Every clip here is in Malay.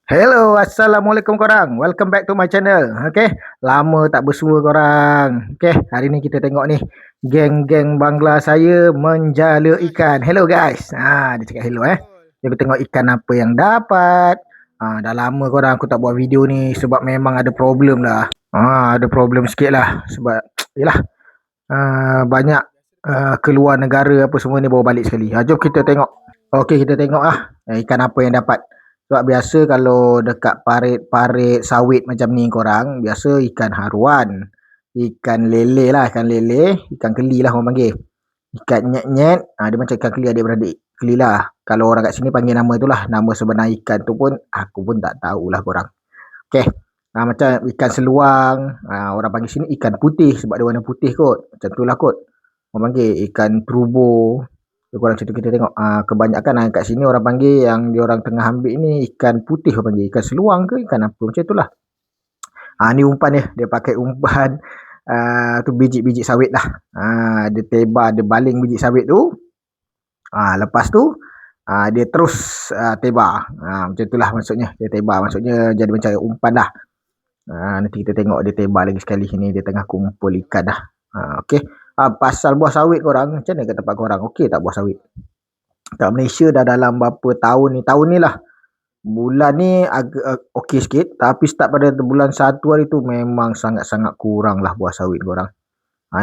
Hello, Assalamualaikum korang. Welcome back to my channel. Okay, lama tak bersua korang. Okay, hari ni kita tengok ni. Geng-geng Bangla saya menjala ikan. Hello guys. Dia cakap hello Kita tengok ikan apa yang dapat. Dah lama korang aku tak buat video ni sebab memang ada problem dah. Ada problem sikit lah. Sebab, yelah, banyak keluar negara apa semua ni bawa balik sekali. Jom kita tengok. Okay, kita tengok ikan apa yang dapat. Sebab biasa kalau dekat parit-parit sawit macam ni korang, biasa ikan haruan, ikan lele lah, ikan keli lah orang panggil. Ikan nyet-nyet, dia macam ikan keli adik-beradik. Keli lah. Kalau orang kat sini panggil nama tu lah. Nama sebenar ikan tu pun aku pun tak tahulah korang. Okay. Macam ikan seluang, orang panggil sini ikan putih sebab dia warna putih kot. Macam tu lah kot. Orang panggil ikan terubo. Korang macam tu kita tengok. Kebanyakan kat sini orang panggil yang diorang tengah ambil ni ikan putih orang panggil. Ikan seluang ke ikan apa macam tu lah. Ni umpan dia. Dia pakai umpan tu biji-biji sawit lah. Dia tebar, dia baling biji sawit tu. Lepas tu dia terus tebar. Macam tu lah maksudnya. Dia tebar maksudnya jadi macam umpan lah. Nanti kita tengok dia tebar lagi sekali. Ni dia tengah kumpul ikan dah. Okay. Pasal buah sawit korang, macam mana kat tempat korang? Okey tak buah sawit? Kat Malaysia dah dalam berapa tahun ni? Tahun ni lah. Bulan ni agak okey sikit. Tapi start pada bulan 1 hari tu memang sangat-sangat kurang lah buah sawit korang.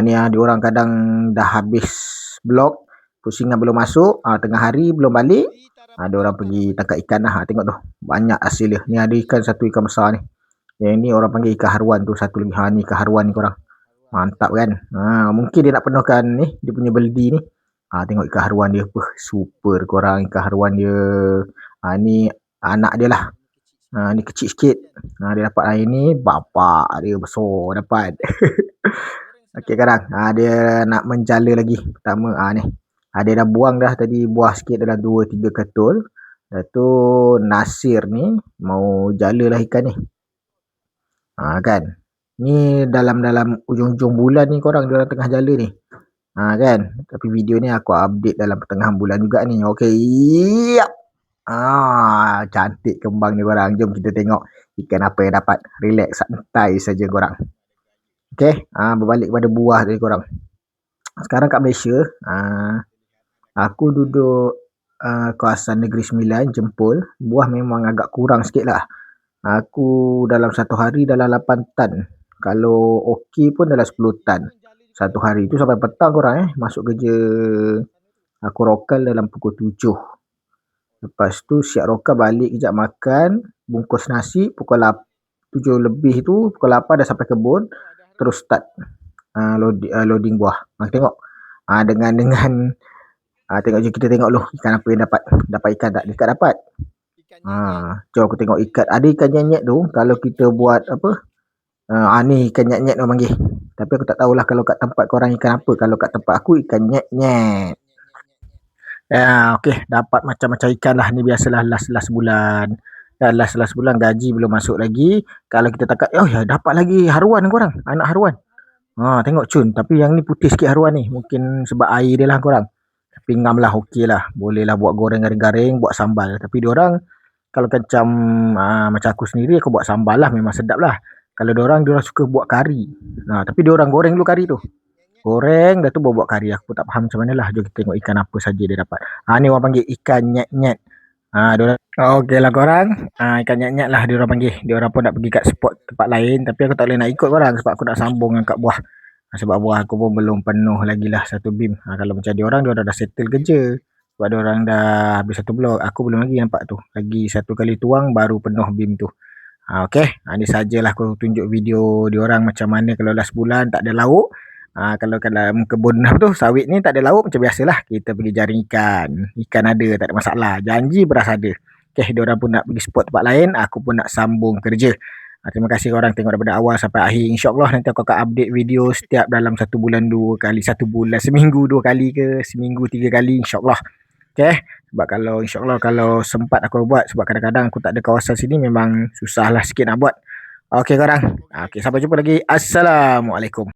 Ni diorang kadang dah habis blok. Pusingan belum masuk. Tengah hari belum balik. Diorang pergi tangkap ikan lah. Tengok tu. Banyak hasil dia. Ni ada ikan satu ikan besar ni. Yang ni orang panggil ikan haruan tu. Satu lagi. Ni ikan haruan ni korang. Mantap kan. Mungkin dia nak penuhkan ni. Dia punya beldi ni. Tengok ikan haruan dia. Super korang ikan haruan dia. Ni anak dia lah. Ni kecil sikit. Dia dapat hari ni. Bapak dia besar dapat. Okey korang. Dia nak menjala lagi. Pertama ni. Dia dah buang dah tadi buah sikit dalam 2-3 ketul. Lepas tu Nasir ni mau jala lah ikan ni. Kan. Ni dalam ujung-ujung bulan ni korang diorang tengah jala ni. Kan. Tapi video ni aku update dalam pertengahan bulan juga ni. Okey. Yap. Cantik kembang ni korang. Jom kita tengok ikan apa yang dapat. Relax santai saja korang. Okey. Berbalik kepada buah tadi korang. Sekarang kat Malaysia, aku duduk kawasan Negeri Sembilan, Jempol. Buah memang agak kurang sikit lah. Aku dalam satu hari dalam 8 tan. Kalau okey pun dalam 10 tan. Satu hari tu sampai petang korang masuk kerja. Aku rokal dalam pukul 7. Lepas tu siap rokal balik kejap makan. Bungkus nasi pukul 7 lebih tu. Pukul 8 dah sampai kebun. Terus start loading buah. Tengok. Dengan tengok je kita tengok loh ikan apa yang dapat. Dapat ikan tak? Dekat dapat. Jom aku tengok ikan. Ada ikan nyet-nyet tu. Kalau kita buat apa. Ni ikan nyet-nyet orang panggil. Tapi aku tak tahulah kalau kat tempat korang ikan apa. Kalau kat tempat aku ikan nyet-nyet. Okey. Dapat macam-macam ikan lah. Ni biasalah last bulan. Last bulan gaji belum masuk lagi. Kalau kita tangkap. Dapat lagi haruan korang. Anak haruan. Tengok cun. Tapi yang ni putih sikit haruan ni. Mungkin sebab air dia lah korang. Tapi ngam lah. Okey lah. Boleh lah buat goreng garing-garing. Buat sambal. Tapi diorang. Kalau macam aku sendiri aku buat sambal lah memang sedap lah. Kalau diorang suka buat kari. Tapi diorang goreng dulu kari tu. Goreng dah tu buat kari. Aku tak faham macam mana lah. Jom kita tengok ikan apa saja dia dapat. Ni orang panggil ikan nyet-nyet. Okey lah korang. Ikan nyet-nyet lah diorang panggil. Diorang pun nak pergi kat spot tempat lain. Tapi aku tak boleh nak ikut korang. Sebab aku nak sambung angkat buah. Sebab buah aku pun belum penuh lagi lah satu bim. Kalau macam diorang dah settle kerja. Sebab diorang dah habis satu blok. Aku belum lagi nampak tu. Lagi satu kali tuang baru penuh bim tu. Okey. Ni sajalah aku tunjuk video diorang macam mana kalau last bulan tak ada lauk. Kalau dalam kebun apa tu sawit ni tak ada lauk macam biasalah. Kita pergi jaring ikan. Ikan ada tak ada masalah. Janji beras ada. Okey. Diorang pun nak pergi spot tempat lain. Aku pun nak sambung kerja. Terima kasih korang tengok daripada awal sampai akhir. InsyaAllah nanti aku akan update video setiap dalam satu bulan 2 kali. Satu bulan seminggu 2 kali ke. Seminggu 3 kali insyaAllah. Okay. Sebab kalau insyaAllah kalau sempat aku buat. Sebab kadang-kadang aku tak ada kawasan sini. Memang susah lah sikit nak buat. Okay korang. Okay, sampai jumpa lagi. Assalamualaikum.